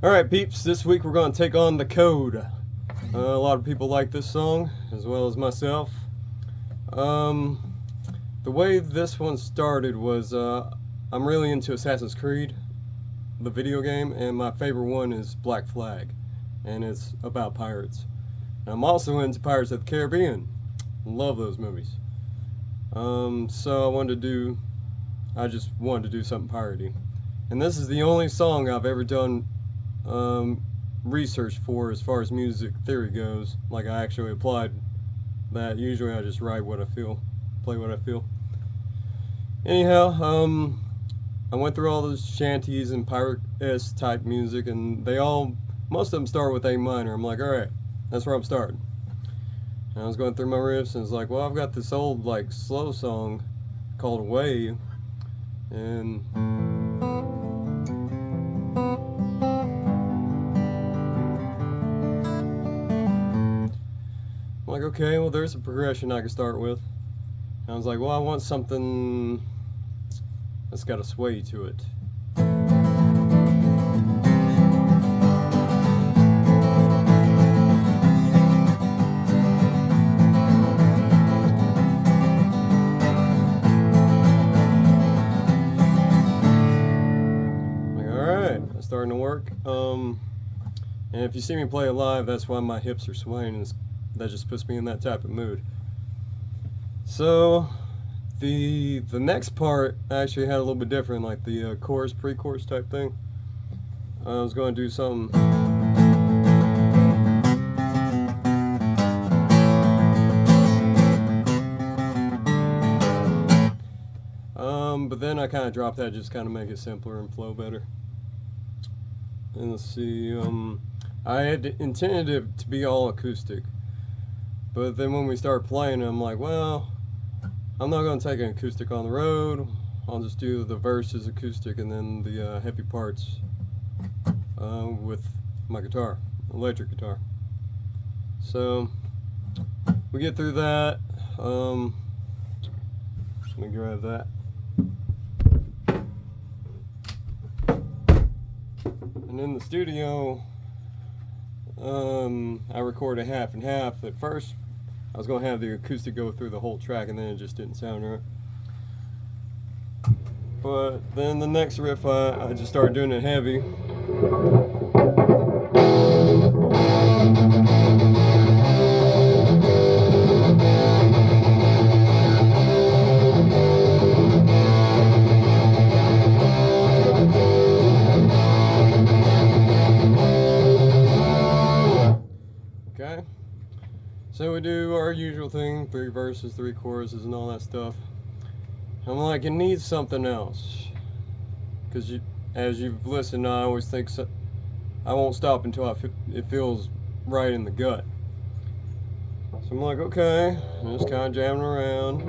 Alright peeps, this week we're going to take on The Code. A lot of people like this song, as well as myself. The way this one started was, I'm really into Assassin's Creed, the video game, and my favorite one is Black Flag, and it's about pirates. And I'm also into Pirates of the Caribbean. Love those movies. So I just wanted to do something piratey. And this is the only song I've ever done research for as far as music theory goes. Like, I actually applied that. Usually I just write what I feel, play what I feel. Anyhow, I went through all those shanties and pirate-esque type music, and most of them start with A minor. I'm like, alright, that's where I'm starting. And I was going through my riffs, and it's like, well, I've got this old, like, slow song called Away, and I'm like, okay, well, there's a progression I can start with. And I was like, well, I want something that's got a sway to it. Like, alright, that's starting to work. And if you see me play it live, that's why my hips are swaying, and that just puts me in that type of mood. So the next part actually had a little bit different, like the chorus, pre-chorus type thing. I was going to do something. But then I kind of dropped that, just kind of make it simpler and flow better. And let's see, I had intended it to be all acoustic. But then when we started playing, I'm like, well, I'm not going to take an acoustic on the road. I'll just do the verses acoustic and then the heavy parts with my guitar, electric guitar. So we get through that. Let me grab that. And in the studio, I recorded half and half. At first, I was going to have the acoustic go through the whole track, and then it just didn't sound right. But then the next riff, I just started doing it heavy. Okay, so we do our usual thing, 3 verses, 3 choruses, and all that stuff. I'm like, it needs something else, because as you've listened, I always think I won't stop until it feels right in the gut. So I'm like, okay, I'm just kind of jamming around.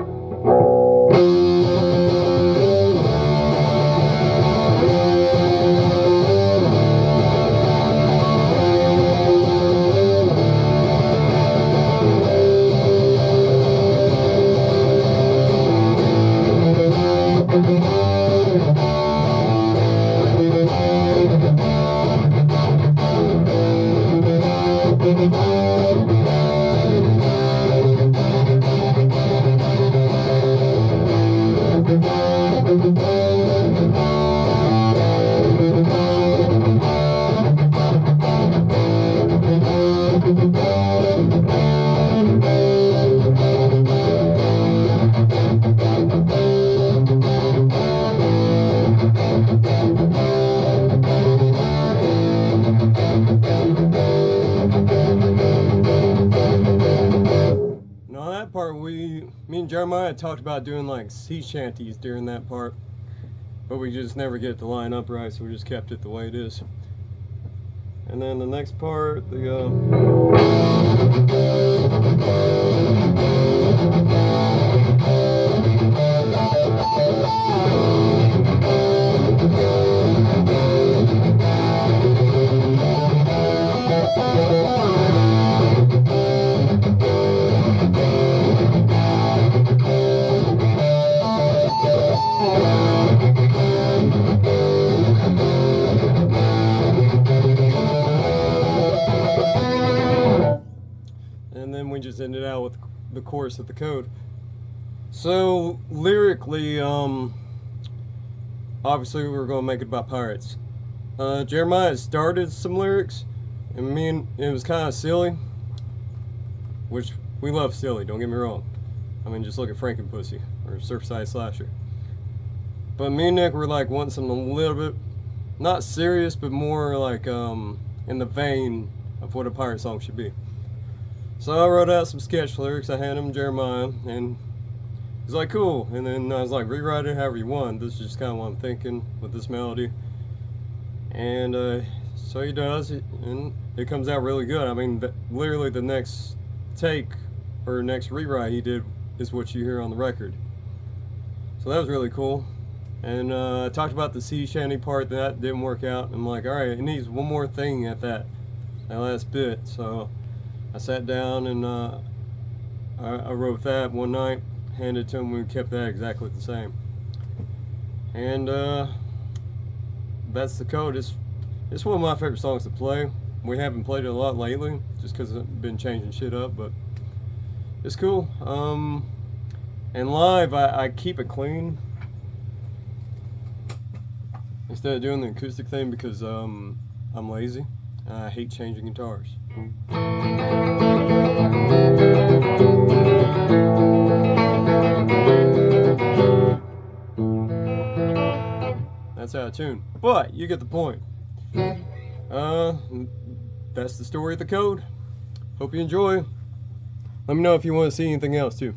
Me and Jeremiah talked about doing like sea shanties during that part, but we just never get it to line up right, so we just kept it the way it is. And then the next part, just ended out with the chorus of the code. So lyrically, obviously we're gonna make it about pirates. Jeremiah started some lyrics, and it was kind of silly, which we love silly. Don't get me wrong. I mean, just look at Frankenpussy or Surfside Slasher. But me and Nick were like wanting something a little bit, not serious, but more like in the vein of what a pirate song should be. So I wrote out some sketch lyrics. I handed him Jeremiah, and he's like, cool. And then I was like, rewrite it however you want. This is just kind of what I'm thinking with this melody. And so he does, and it comes out really good. I mean, literally the next take or next rewrite he did is what you hear on the record. So that was really cool. And I talked about the sea shanty part. That didn't work out. I'm like, all right, it needs one more thing at that last bit. So I sat down and I wrote that one night, handed it to him. We kept that exactly the same. And that's the code. It's one of my favorite songs to play. We haven't played it a lot lately, just because I've been changing shit up, but it's cool. And live, I keep it clean instead of doing the acoustic thing because I'm lazy. I hate changing guitars. That's out of tune, but you get the point. That's the story of the code. Hope you enjoy. Let me know if you want to see anything else too.